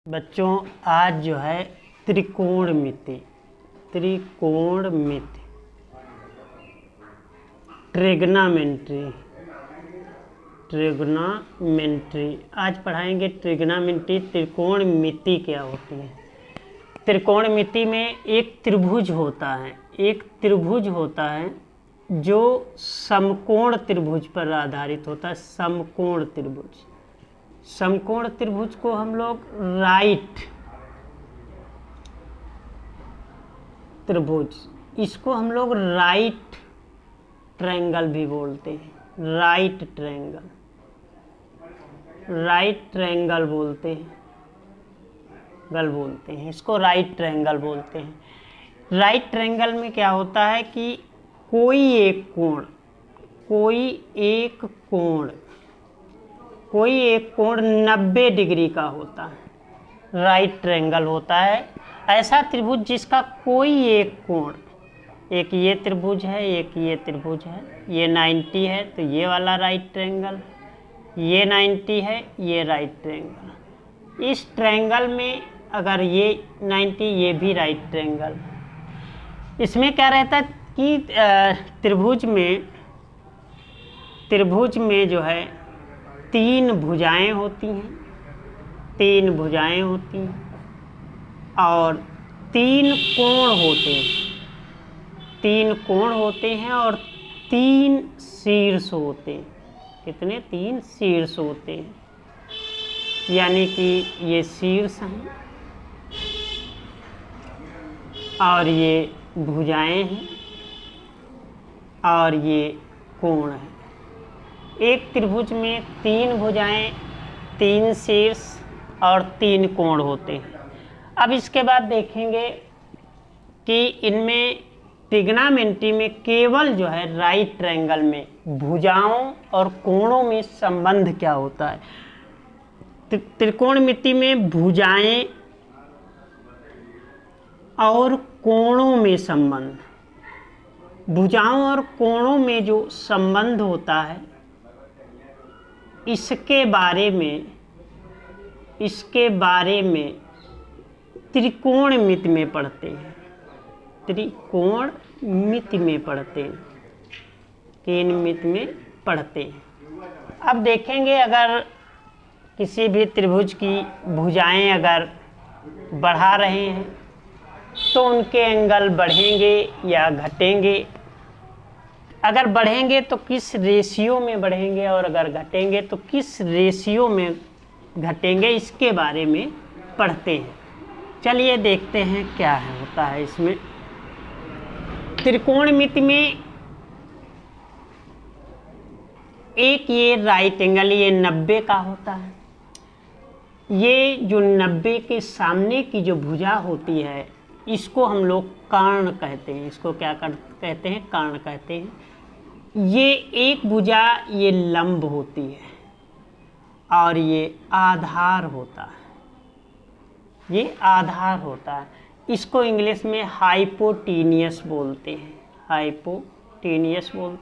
बच्चों आज जो है त्रिकोणमिति ट्रिग्नोमेट्री आज पढ़ाएंगे। ट्रिग्नोमेट्री त्रिकोणमिति क्या होती है। त्रिकोणमिति में एक त्रिभुज होता है जो समकोण त्रिभुज पर आधारित होता है। समकोण त्रिभुज को हम लोग राइट त्रिभुज, इसको हम लोग राइट ट्रायंगल भी बोलते हैं। राइट ट्रायंगल बोलते हैं इसको राइट ट्रायंगल बोलते हैं। राइट ट्रायंगल में क्या होता है कि कोई एक कोण 90 डिग्री का होता है। राइट ट्रायंगल होता है ऐसा त्रिभुज जिसका कोई एक कोण, एक ये त्रिभुज है, एक ये त्रिभुज है, ये 90 है तो ये वाला राइट ट्रायंगल, ये 90 है, ये राइट ट्रायंगल। इस ट्रायंगल में अगर ये 90, ये भी राइट ट्रायंगल। इसमें क्या रहता है कि त्रिभुज में जो है तीन भुजाएं होती हैं और तीन कोण होते हैं और तीन शीर्ष होते हैं। कितने? 3 शीर्ष होते हैं, यानी कि ये शीर्ष हैं और ये भुजाएं हैं और ये कोण है। एक त्रिभुज में 3 भुजाएं, 3 शीर्ष और 3 कोण होते हैं। अब इसके बाद देखेंगे कि इनमें ट्रिग्नोमेट्री में केवल जो है राइट ट्रायंगल में भुजाओं और कोणों में संबंध क्या होता है। त्रिकोणमिति में भुजाएं और कोणों में संबंध, भुजाओं और कोणों में जो संबंध होता है इसके बारे में त्रिकोणमिति में पढ़ते हैं। त्रिकोणमिति में पढ़ते हैं। अब देखेंगे अगर किसी भी त्रिभुज की भुजाएं अगर बढ़ा रहे हैं तो उनके एंगल बढ़ेंगे या घटेंगे। अगर बढ़ेंगे तो किस रेशियो में बढ़ेंगे और अगर घटेंगे तो किस रेशियो में घटेंगे, इसके बारे में पढ़ते हैं। चलिए देखते हैं क्या होता है इसमें। त्रिकोणमिति में एक ये राइट एंगल, ये 90 का होता है। ये जो 90 के सामने की जो भुजा होती है इसको हम लोग कर्ण कहते हैं। इसको क्या कहते हैं? कर्ण कहते हैं। ये एक भुजा ये लंब होती है और ये आधार होता है। इसको इंग्लिश में हाइपोटेन्यूस बोलते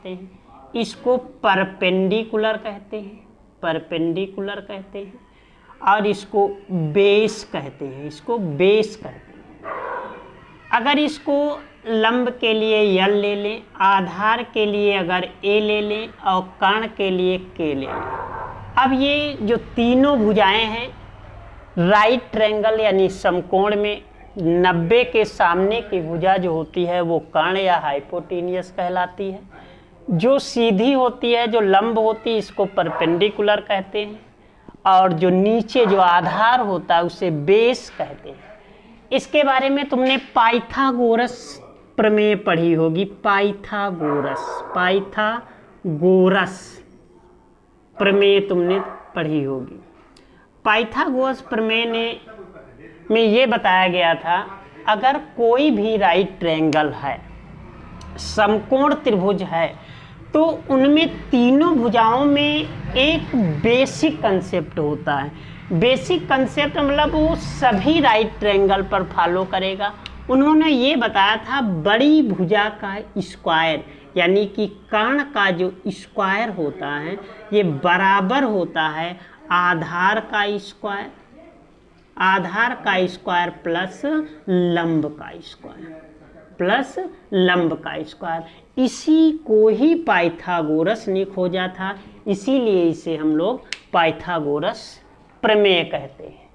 हैं। इसको परपेंडिकुलर कहते हैं और इसको बेस कहते हैं। अगर इसको लंब के लिए यल ले लें, आधार के लिए अगर ए ले लें और कर्ण के लिए के ले लें। अब ये जो तीनों भुजाएं हैं राइट ट्रायंगल यानी समकोण में 90 के सामने की भुजा जो होती है वो कर्ण या हाइपोटेन्यूस कहलाती है। जो सीधी होती है, जो लंब होती है, इसको परपेंडिकुलर कहते हैं और जो नीचे जो आधार होता है उसे बेस कहते हैं। इसके बारे में तुमने पाइथागोरस प्रमेय पढ़ी होगी। पाइथागोरस प्रमेय तुमने पढ़ी होगी। पाइथागोरस प्रमेय में ये बताया गया था अगर कोई भी राइट ट्रायंगल है, समकोण त्रिभुज है, तो उनमें तीनों भुजाओं में एक बेसिक कंसेप्ट होता है। बेसिक कंसेप्ट मतलब वो सभी राइट ट्रायंगल पर फॉलो करेगा। उन्होंने ये बताया था बड़ी भुजा का स्क्वायर यानी कि कर्ण का जो स्क्वायर होता है ये बराबर होता है आधार का स्क्वायर आधार का स्क्वायर प्लस लंब का स्क्वायर, प्लस लंब का स्क्वायर। इसी को ही पाइथागोरस ने खोजा था, इसीलिए इसे हम लोग पाइथागोरस प्रमेय कहते हैं।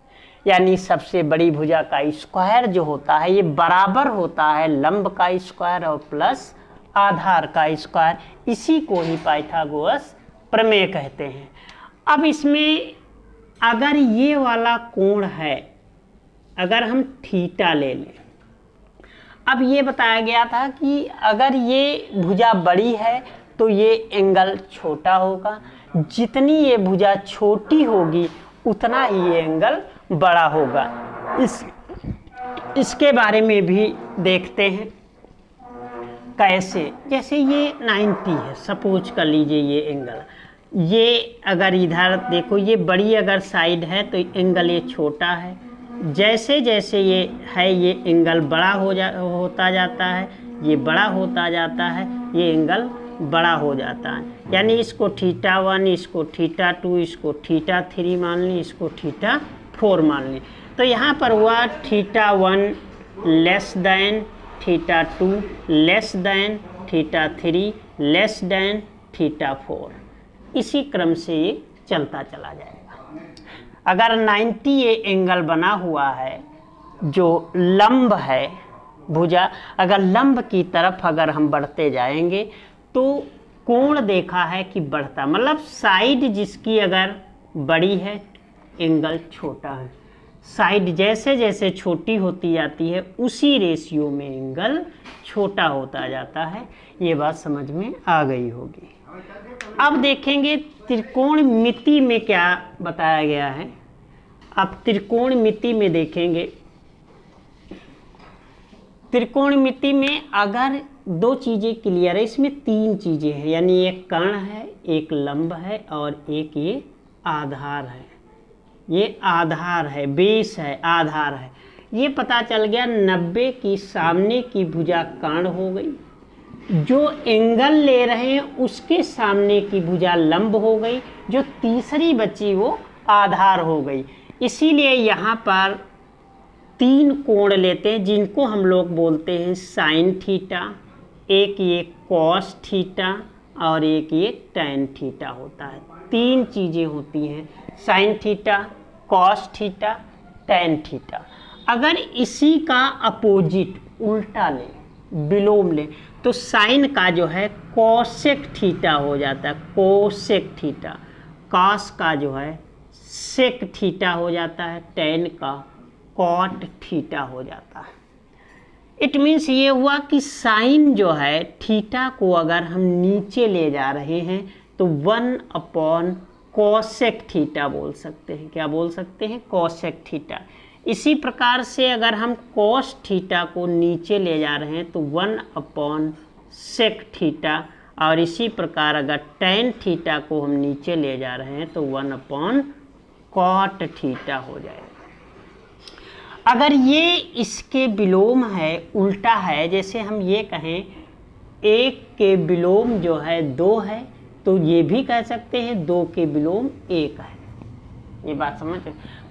यानी सबसे बड़ी भुजा का स्क्वायर जो होता है ये बराबर होता है लंब का स्क्वायर और प्लस आधार का स्क्वायर, इसी को ही पाइथागोरस प्रमेय कहते हैं। अब इसमें अगर ये वाला कोण है, अगर हम थीटा ले लें, अब ये बताया गया था कि अगर ये भुजा बड़ी है तो ये एंगल छोटा होगा, जितनी ये भुजा छोटी होगी उतना ही ये एंगल बड़ा होगा। इसके बारे में भी देखते हैं कैसे। जैसे ये 90 है, सपोज कर लीजिए ये एंगल, ये अगर इधर देखो ये बड़ी अगर साइड है तो एंगल ये छोटा है, जैसे जैसे ये है ये एंगल बड़ा होता जाता है, ये बड़ा होता जाता है, ये एंगल बड़ा हो जाता है। यानी इसको θ1, इसको θ2, इसको θ3 मान ली, इसको θ4 मान ली। तो यहाँ पर हुआ θ1 less than θ2 less than θ3 less than θ4, इसी क्रम से ये चलता चला जाएगा। अगर 90 ये एंगल बना हुआ है जो लंब है भुजा, अगर लंब की तरफ अगर हम बढ़ते जाएंगे तो कोण देखा है कि बढ़ता, मतलब साइड जिसकी अगर बड़ी है एंगल छोटा है, साइड जैसे जैसे छोटी होती जाती है उसी रेशियो में एंगल छोटा होता जाता है। ये बात समझ में आ गई होगी। अब देखेंगे त्रिकोणमिति में क्या बताया गया है। अब त्रिकोणमिति में देखेंगे, त्रिकोणमिति में अगर दो चीज़ें क्लियर है, इसमें तीन चीज़ें हैं, यानी एक कर्ण है, एक लंब है और एक ये आधार है। ये आधार है, बेस है, आधार है। ये पता चल गया 90 की सामने की भुजा कर्ण हो गई, जो एंगल ले रहे हैं उसके सामने की भुजा लंब हो गई, जो तीसरी बची वो आधार हो गई। इसीलिए यहाँ पर तीन कोण लेते हैं जिनको हम लोग बोलते हैं साइन थीटा, एक ये कॉस थीटा और एक ये टैन थीटा होता है। तीन चीज़ें होती हैं, sine theta, cos theta, tan theta. अगर इसी का अपोजिट उल्टा लें, विलोम लें, तो साइन का जो है कोसेक थीटा हो जाता है, कोसेक थीटा। कॉस का जो है सेक थीटा हो जाता है, टैन का कॉट थीटा हो जाता है। इट मीन्स ये हुआ कि साइन जो है थीटा को अगर हम नीचे ले जा रहे हैं तो 1 कोसेक थीटा बोल सकते हैं। क्या बोल सकते हैं? Cosec theta. इसी प्रकार से अगर हम कोस थीटा को नीचे ले जा रहे हैं तो 1 सेक थीटा, और इसी प्रकार अगर टैन थीटा को हम नीचे ले जा रहे हैं तो 1 कॉट थीटा हो जाएगा। अगर ये इसके विलोम है, उल्टा है, जैसे हम ये कहें 1 के विलोम जो है 2 है, तो ये भी कह सकते हैं 2 के विलोम 1 है। ये बात समझ,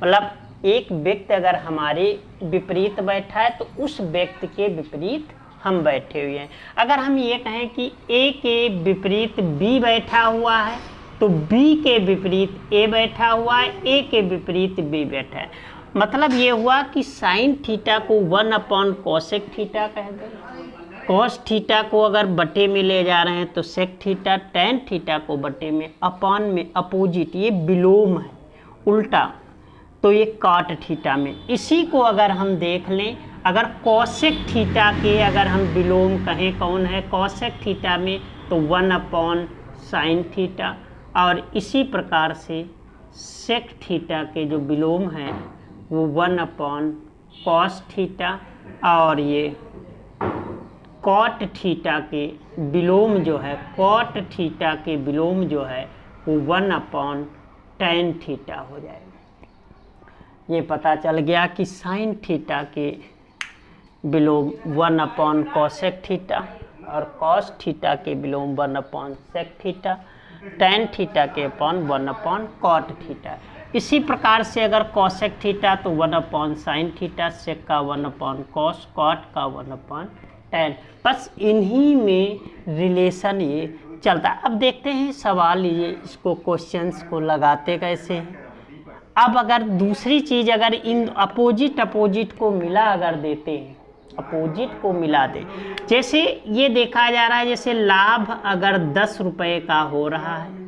मतलब एक व्यक्ति अगर हमारे विपरीत बैठा है तो उस व्यक्ति के विपरीत हम बैठे हुए हैं। अगर हम ये कहें कि A के विपरीत B बैठा हुआ है तो B के विपरीत A बैठा हुआ है, A के विपरीत B बैठा है। मतलब ये हुआ कि साइन थीटा को 1 कोसेक थीटा कह दें, कॉस थीटा को अगर बटे में ले जा रहे हैं तो सेक थीटा, टैन थीटा को बटे में, अपॉन में, अपोजिट, ये विलोम है उल्टा, तो ये कॉट थीटा में। इसी को अगर हम देख लें, अगर कोसेक थीटा के अगर हम विलोम कहें कौन है कोसेक थीटा में, तो 1 साइन थीटा, और इसी प्रकार से सेक थीटा के जो विलोम है वो 1 कॉस थीटा, और ये कॉट थीटा के विलोम जो है, कॉट थीटा के विलोम जो है वो 1 टैन थीटा हो जाएगा। ये पता चल गया कि साइन थीटा के विलोम 1 कोसेक थीटा और कॉस थीटा के विलोम 1 सेक थीटा, टैन थीटा के अपॉन 1 कॉट थीटा। इसी प्रकार से अगर कॉसेक थीटा तो 1 साइन थीटा, सेक का 1 कॉस, कॉट का 1 टैन। बस इन्हीं में रिलेशन ये चलता है। अब देखते हैं सवाल, ये इसको क्वेश्चंस को लगाते कैसे हैं। अब अगर दूसरी चीज़, अगर इन अपोजिट को मिला अगर देते हैं, अपोजिट को मिला दे, जैसे ये देखा जा रहा है, जैसे लाभ अगर 10 रुपये का हो रहा है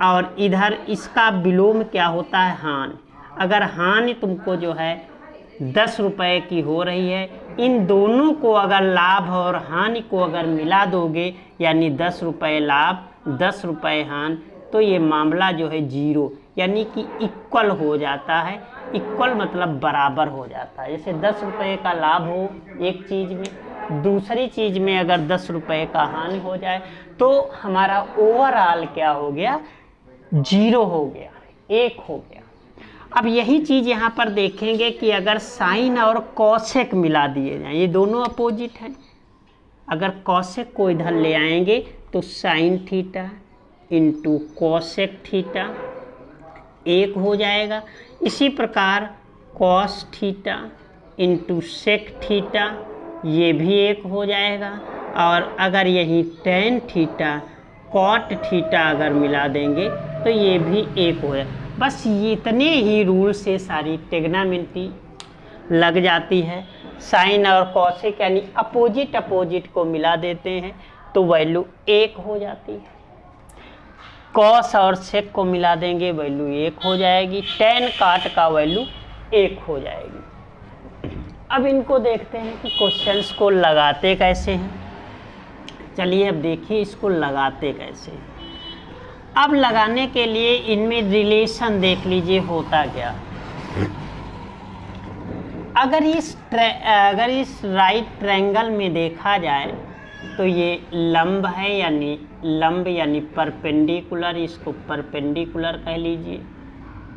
और इधर इसका विलोम क्या होता है, हानि। अगर हानि तुमको जो है 10 रुपये की हो रही है, इन दोनों को अगर लाभ और हानि को अगर मिला दोगे, यानी 10 रुपये लाभ 10 रुपये हानि, तो ये मामला जो है 0 यानी कि इक्वल हो जाता है। इक्वल मतलब बराबर हो जाता है। जैसे 10 रुपये का लाभ हो एक चीज़ में, दूसरी चीज़ में अगर 10 रुपये का हानि हो जाए, तो हमारा ओवरऑल क्या हो गया, 0 हो गया, 1 हो गया। अब यही चीज़ यहाँ पर देखेंगे कि अगर साइन और कॉसेक मिला दिए जाएं, ये दोनों अपोजिट हैं। अगर कॉसेक को इधर ले आएंगे तो sine theta into cosec theta 1 हो जाएगा। इसी प्रकार cos theta into sec theta ये भी 1 हो जाएगा। और अगर यही टेन थीटा कॉट थीटा अगर मिला देंगे तो ये भी 1 हो जाएगा। बस ये इतने ही रूल से सारी ट्रिग्नोमेट्री लग जाती है। साइन और कॉसेक यानी अपोजिट को मिला देते हैं तो वैल्यू 1 हो जाती है। कॉस और सेक को मिला देंगे वैल्यू 1 हो जाएगी। टेन काट का वैल्यू 1 हो जाएगी। अब इनको देखते हैं कि क्वेश्चंस को लगाते कैसे हैं। चलिए अब देखिए इसको लगाते कैसे हैं। अब लगाने के लिए इनमें रिलेशन देख लीजिए होता क्या। अगर इस राइट ट्रायंगल में देखा जाए तो ये लंब है, यानी परपेंडिकुलर, इसको परपेंडिकुलर कह लीजिए।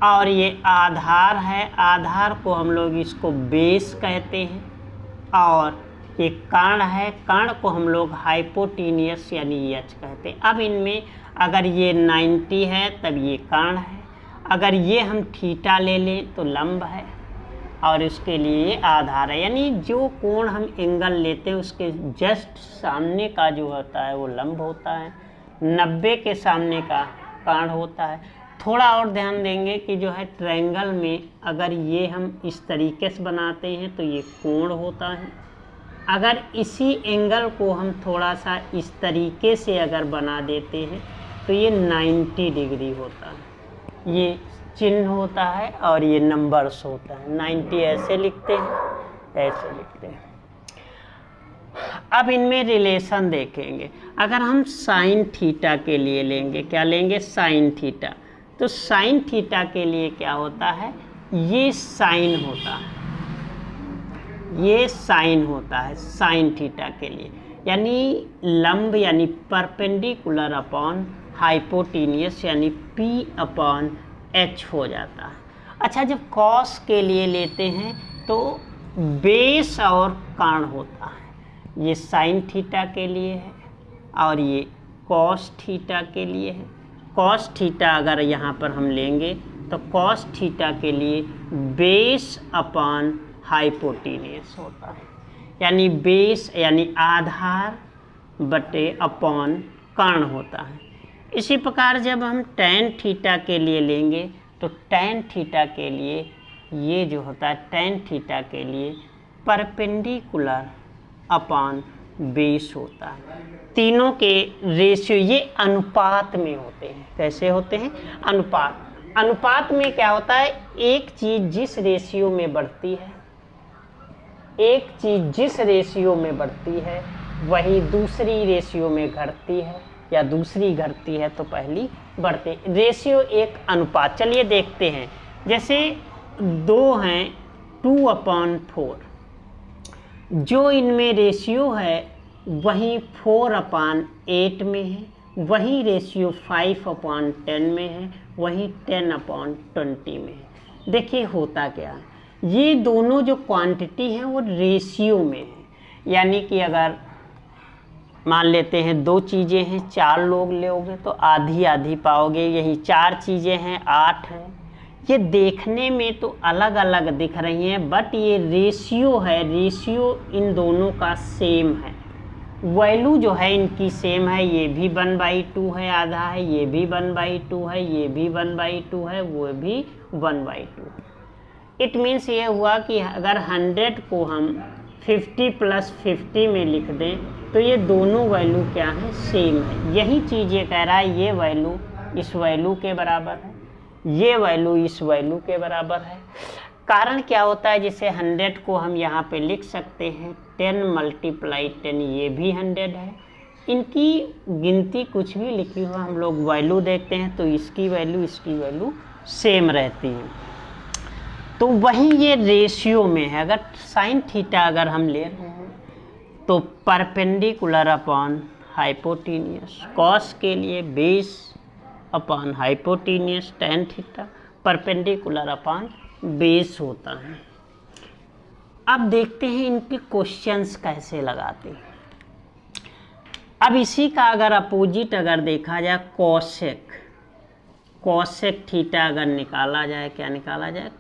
और ये आधार है, आधार को हम लोग इसको बेस कहते हैं। और ये कर्ण है, कर्ण को हम लोग हाइपोटेनियस यानी एच कहते हैं। अब इनमें अगर ये 90 है तब ये कर्ण है, अगर ये हम थीटा ले लें तो लंब है, और इसके लिए ये आधार है। यानी जो कोण हम एंगल लेते हैं उसके जस्ट सामने का जो होता है वो लंब होता है, 90 के सामने का कर्ण होता है। थोड़ा और ध्यान देंगे कि जो है ट्रायंगल में अगर ये हम इस तरीके से बनाते हैं तो ये कोण होता है। अगर इसी एंगल को हम थोड़ा सा इस तरीके से अगर बना देते हैं तो ये 90 डिग्री होता है। ये चिन्ह होता है और ये नंबर्स होता है। 90 ऐसे लिखते हैं, ऐसे लिखते हैं। अब इनमें रिलेशन देखेंगे। अगर हम साइन थीटा के लिए लेंगे, क्या लेंगे, साइन थीटा, तो साइन थीटा के लिए क्या होता है, ये साइन होता है, ये साइन होता है साइन थीटा के लिए। यानी लंब यानी परपेंडिकुलर अपॉन हाइपोटेनियस यानी P अपॉन H हो जाता है। अच्छा, जब कॉस के लिए लेते हैं तो बेस और कर्ण होता है। ये साइन थीटा के लिए है और ये कॉस थीटा के लिए है। कॉस थीटा अगर यहाँ पर हम लेंगे तो कॉस थीटा के लिए बेस अपॉन हाइपोटेनियस होता है। यानी बेस यानी आधार बटे अपॉन कर्ण होता है। इसी प्रकार जब हम टेन थीटा के लिए लेंगे तो टेन थीटा के लिए ये जो होता है, टेन थीटा के लिए परपेंडिकुलर अपॉन बेस होता है। तीनों के रेशियो ये अनुपात में होते हैं। कैसे होते हैं, अनुपात में क्या होता है, एक चीज़ जिस रेशियो में बढ़ती है, एक चीज़ जिस रेशियो में बढ़ती है वही दूसरी रेशियो में घटती है, या दूसरी घटती है तो पहली बढ़ती। रेशियो एक अनुपात। चलिए देखते हैं, जैसे 2 हैं 2/4, जो इनमें रेशियो है वही 4/8 में है, वही रेशियो 5/10 में है, वही 10/20 में है। देखिए होता क्या है, ये दोनों जो क्वांटिटी हैं वो रेशियो में है। यानी कि अगर मान लेते हैं 2 चीज़ें हैं, 4 लोग लोगे तो आधी आधी पाओगे। यही 4 चीज़ें हैं 8 हैं, ये देखने में तो अलग अलग दिख रही हैं, बट ये रेशियो है, रेशियो इन दोनों का सेम है। वैल्यू जो है इनकी सेम है, ये भी 1/2 है, आधा है, ये भी 1/2 है, ये भी 1/2 है, वो भी 1/2। इट मीन्स ये हुआ कि अगर 100 को हम 50 + 50 में लिख दें तो ये दोनों वैल्यू क्या है, सेम है। यही चीज़ ये कह रहा है, ये वैल्यू इस वैल्यू के बराबर है, ये वैल्यू इस वैल्यू के बराबर है। कारण क्या होता है, जैसे 100 को हम यहाँ पे लिख सकते हैं 10 × 10, ये भी 100 है। इनकी गिनती कुछ भी लिखी हुआ हम लोग वैल्यू देखते हैं तो इसकी वैल्यू सेम रहती है। तो वही ये रेशियो में है। अगर साइन थीटा अगर हम ले रहे हैं तो परपेंडिकुलर अपॉन हाइपोटेन्यूस, कॉस के लिए base upon hypotenuse, tan theta perpendicular upon base होता है। अब देखते हैं इनके क्वेश्चंस कैसे लगाते हैं। अब इसी का अगर अपोजिट अगर देखा जाए, कॉसेक थीटा अगर निकाला जाए, क्या निकाला जाए,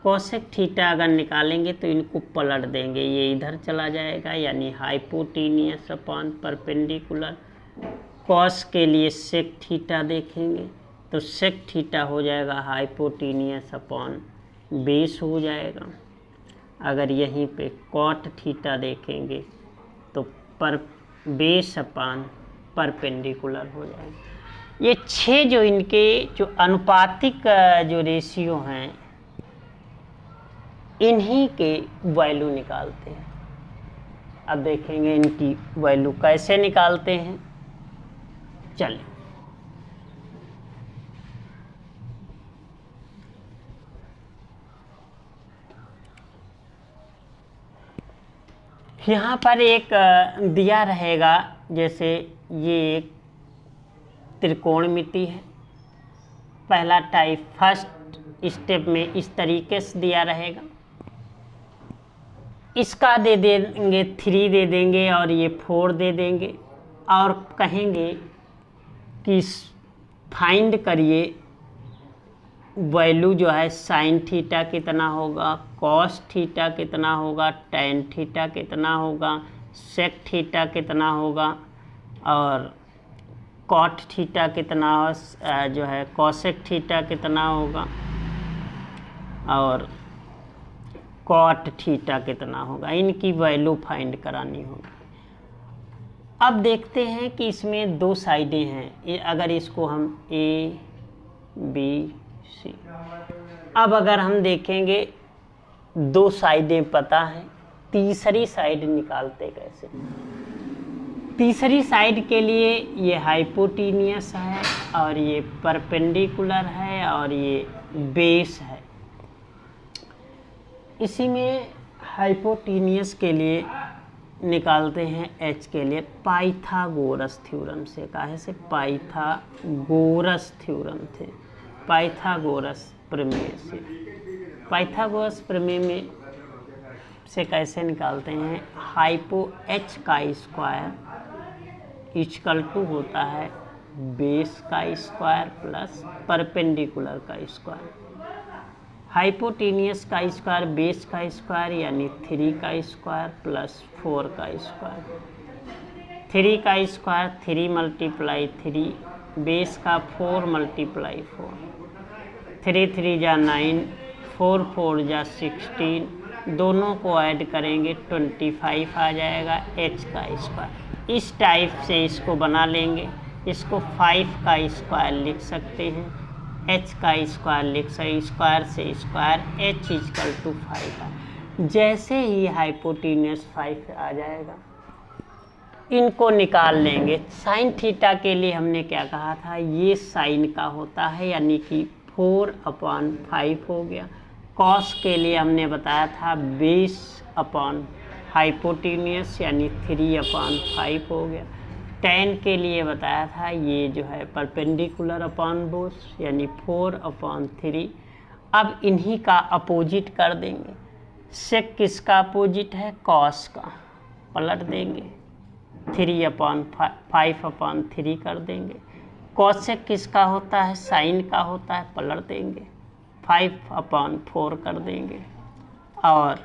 कॉसेक थीटा अगर निकालेंगे तो इनको पलट देंगे, ये इधर चला जाएगा, यानी हाइपोटेन्यूस अपॉन परपेंडिकुलर। कॉस के लिए सेक थीटा देखेंगे तो सेक थीटा हो जाएगा हाइपोटेन्यूस अपॉन बेस हो जाएगा। अगर यहीं पे कॉट थीटा देखेंगे तो बेस अपॉन परपेंडिकुलर हो जाएगा। ये 6 जो इनके जो अनुपातिक जो रेशियो हैं, इन्हीं के वैल्यू निकालते हैं। अब देखेंगे इनकी वैल्यू कैसे निकालते हैं। चलिए, यहाँ पर एक दिया रहेगा, जैसे ये एक त्रिकोणमिति है, पहला टाइप फर्स्ट स्टेप में इस तरीके से दिया रहेगा। इसका दे देंगे 3 दे देंगे और ये 4 दे देंगे और कहेंगे कि फाइंड करिए वैल्यू जो है साइन थीटा कितना होगा, कॉस थीटा कितना होगा, टेन थीटा कितना होगा, सेक थीटा कितना होगा और कॉट थीटा कितना जो है कॉसेक थीटा कितना होगा और कॉट थीटा कितना होगा। इनकी वैल्यू फाइंड करानी होगी। अब देखते हैं कि इसमें 2 साइडें हैं, अगर इसको हम A B C, अब अगर हम देखेंगे 2 साइडें पता है, तीसरी साइड निकालते कैसे। तीसरी साइड के लिए ये हाइपोटेन्यूस है और ये परपेंडिकुलर है और ये बेस है। इसी में हाइपोटेन्यूस के लिए निकालते हैं H के लिए पाइथागोरस थ्योरम से, काहे से, पाइथागोरस थ्योरम थे, पाइथागोरस प्रमेय से। पाइथागोरस प्रमेय में से कैसे निकालते हैं, हाइपो H का स्क्वायर इक्वल टू होता है बेस का स्क्वायर प्लस परपेंडिकुलर का स्क्वायर। हाइपोटेन्यूस का स्क्वायर बेस का स्क्वायर यानी 3 का स्क्वायर प्लस 4 का स्क्वायर। 3 का स्क्वायर 3 × 3, बेस का 4 × 4, 3 3 जा 9, 4 4 जा 16, दोनों को ऐड करेंगे 25 आ जाएगा H का स्क्वायर। इस टाइप से इसको बना लेंगे, इसको 5 का स्क्वायर लिख सकते हैं, H का स्क्वायर लिख सकते, स्क्वायर से स्क्वायर H = 5 है। जैसे ही हाइपोटेन्यूस 5 आ जाएगा, इनको निकाल लेंगे। साइन थीटा के लिए हमने क्या कहा था, ये साइन का होता है यानी कि 4/5 हो गया। कॉस के लिए हमने बताया था बेस अपॉन हाइपोटेन्यूस यानी 3/5 हो गया। टेन के लिए बताया था ये जो है परपेंडिकुलर अपॉन बेस यानी 4/3। अब इन्हीं का अपोजिट कर देंगे। सेक किसका अपोजिट है, कॉस का, पलट देंगे 3/5/3 कर देंगे। कॉसेक किसका होता है, साइन का होता है, पलट देंगे, 5/4 कर देंगे। और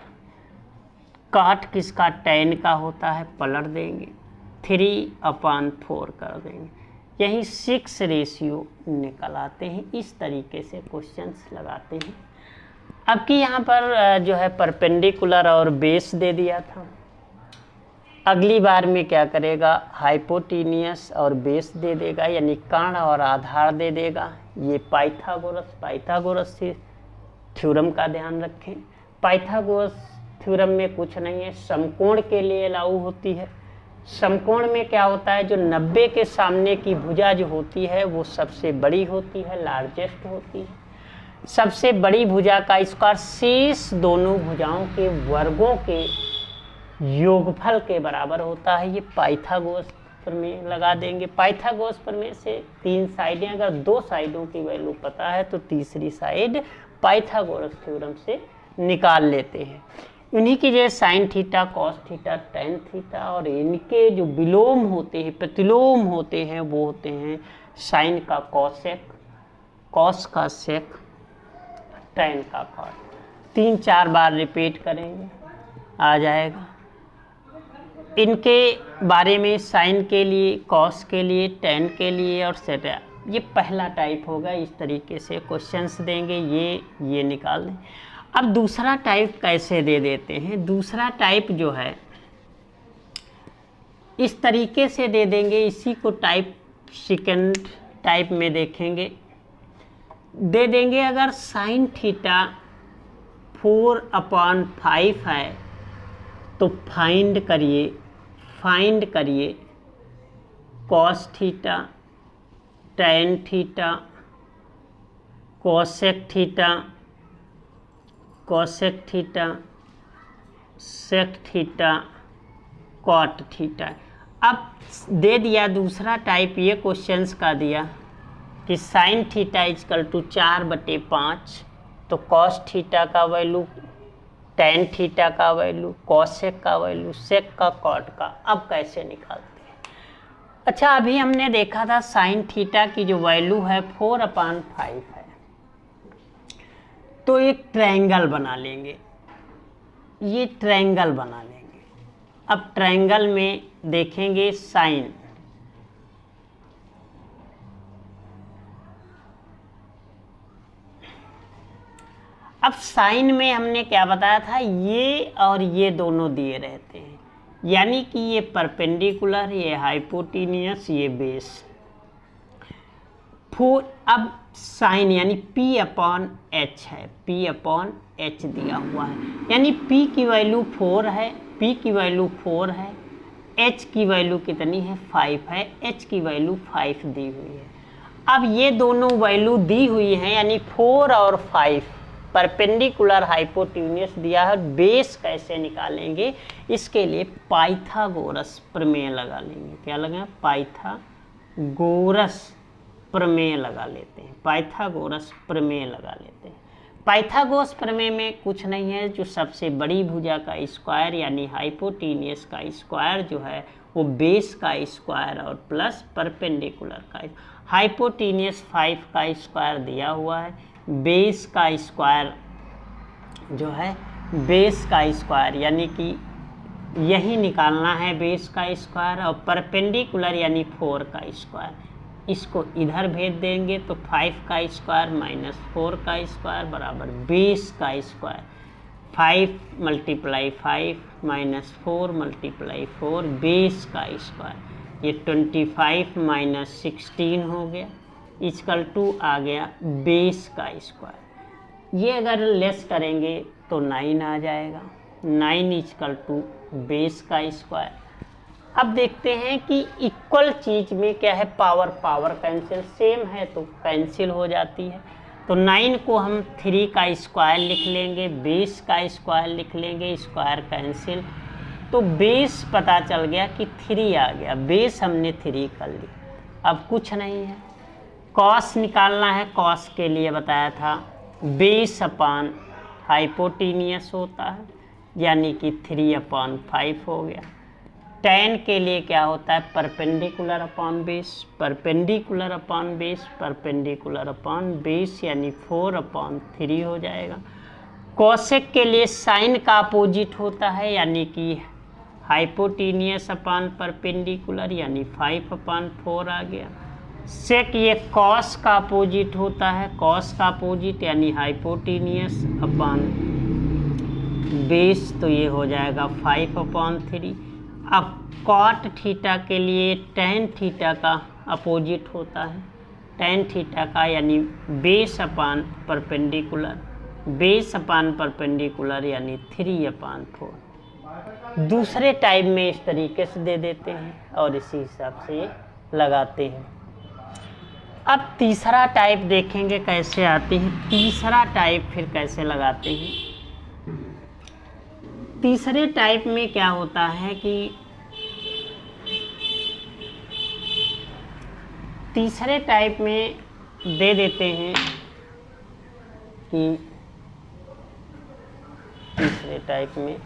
काट किसका, टैन का होता है, पलट देंगे, 3/4 कर देंगे। यही 6 रेशियो निकल आते हैं। इस तरीके से क्वेश्चंस लगाते हैं। अब कि यहाँ पर जो है परपेंडिकुलर और बेस दे दिया था, अगली बार में क्या करेगा, हाइपोटेनियस और बेस दे देगा, यानी कर्ण और आधार दे देगा। ये पाइथागोरस थ्योरम का ध्यान रखें। पाइथागोरस थ्योरम में कुछ नहीं है, समकोण के लिए लागू होती है। समकोण में क्या होता है, जो 90 के सामने की भुजा जो होती है वो सबसे बड़ी होती है, लार्जेस्ट होती है। सबसे बड़ी भुजा का स्क्वायर शेष दोनों भुजाओं के वर्गों के योगफल के बराबर होता है। ये पाइथागोरस प्रमेय लगा देंगे। पाइथागोरस प्रमेय से 3 साइडें, अगर 2 साइडों की वैल्यू पता है तो तीसरी साइड पाइथागोरस थ्योरम से निकाल लेते हैं। इन्हीं की जो sine theta, cos theta, tan theta, और इनके जो विलोम होते हैं, प्रतिलोम होते हैं, वो होते हैं साइन का कॉसेक, कॉस का सेक, टैन का कॉट। 3-4 बार रिपीट करेंगे, आ जाएगा। इनके बारे में साइन के लिए, कॉस के लिए, टैन के लिए और सेट, ये पहला टाइप होगा। इस तरीके से क्वेश्चंस देंगे, ये निकाल दें। अब दूसरा टाइप कैसे दे देते हैं, दूसरा टाइप जो है इस तरीके से दे देंगे। इसी को टाइप सेकंड टाइप में देखेंगे, दे देंगे अगर साइन थीटा 4/5 है तो फाइंड करिए cos theta, tan theta, cosec theta, sec theta, cot theta. अब दे दिया दूसरा टाइप, ये क्वेश्चंस का दिया कि साइन थीटा इजकल टू 4/5, तो कॉस थीटा का वैल्यू, टैन थीटा का वैल्यू, कॉसेक का वैल्यू, सेक का, कॉट का। अब कैसे निकालते हैं? अच्छा, अभी हमने देखा था साइन थीटा की जो वैल्यू है 4/5 है, तो एक ट्रायंगल बना लेंगे, ये ट्रायंगल बना लेंगे। अब ट्रायंगल में देखेंगे साइन, अब साइन में हमने क्या बताया था, ये और ये दोनों दिए रहते हैं, यानी कि ये परपेंडिकुलर, ये हाइपोटेनियस, ये बेस। अब साइन यानी P/H है, P/H दिया हुआ है, यानी P की वैल्यू 4 है, P की वैल्यू 4 है, H की वैल्यू कितनी है, 5 है, H की वैल्यू 5 दी हुई है। अब ये दोनों वैल्यू दी हुई हैं, यानी 4 और 5 परपेंडिकुलर हाइपोटेन्यूस दिया है। बेस कैसे निकालेंगे, इसके लिए पाइथागोरस प्रमेय लगा लेंगे। क्या लगाएं, पाइथागोरस प्रमेय लगा लेते हैं, पाइथागोरस प्रमेय लगा लेते हैं। पाइथागोरस प्रमेय में कुछ नहीं है, जो सबसे बड़ी भुजा का स्क्वायर यानी हाइपोटेनियस का स्क्वायर जो है वो बेस का स्क्वायर और प्लस परपेंडिकुलर का। हाइपोटेनियस 5 का स्क्वायर दिया हुआ है, बेस का स्क्वायर जो है, बेस का स्क्वायर यानी कि यही निकालना है बेस का स्क्वायर, और परपेंडिकुलर यानी 4 का स्क्वायर, इसको इधर भेज देंगे तो 5 का स्क्वायर माइनस 4 का स्क्वायर बराबर बेस का स्क्वायर। 5 × 5 माइनस 4 × 4 बेस का स्क्वायर। ये 25 माइनस 16 हो गया, इक्वल टू आ गया बेस का स्क्वायर। ये अगर लेस करेंगे तो 9 आ जाएगा, 9 इक्वल टू बेस का स्क्वायर। अब देखते हैं कि इक्वल चीज़ में क्या है, पावर पावर कैंसिल, सेम है तो कैंसिल हो जाती है। तो 9 को हम 3 का स्क्वायर लिख लेंगे, बेस का स्क्वायर लिख लेंगे, स्क्वायर कैंसिल, तो बेस पता चल गया कि 3 आ गया, बेस हमने 3 कर लिया। अब कुछ नहीं है, कॉस निकालना है, कॉस के लिए बताया था बेस अपान हाइपोटेनियस होता है, यानी कि 3/5 हो गया। tan के लिए क्या होता है, perpendicular upon base, perpendicular upon base, perpendicular upon base, यानी 4/3 हो जाएगा। cosec के लिए साइन का अपोजिट होता है, यानी कि हाइपोटीनियस अपॉन परपेंडिकुलर, यानी 5/4 आ गया। सेक ये कॉस का अपोजिट होता है, कॉस का अपोजिट यानी हाइपोटीनियस अपॉन बेस, तो ये हो जाएगा 5/3। अब कॉट थीटा के लिए tan थीटा का अपोजिट होता है, tan थीटा का यानी base upon perpendicular, base upon perpendicular यानी 3/4। दूसरे टाइप में इस तरीके से दे देते हैं और इसी हिसाब से ये लगाते हैं। अब तीसरा टाइप देखेंगे कैसे आते हैं, तीसरा टाइप फिर कैसे लगाते हैं। तीसरे टाइप में क्या होता है कि तीसरे टाइप में दे देते हैं कि तीसरे टाइप में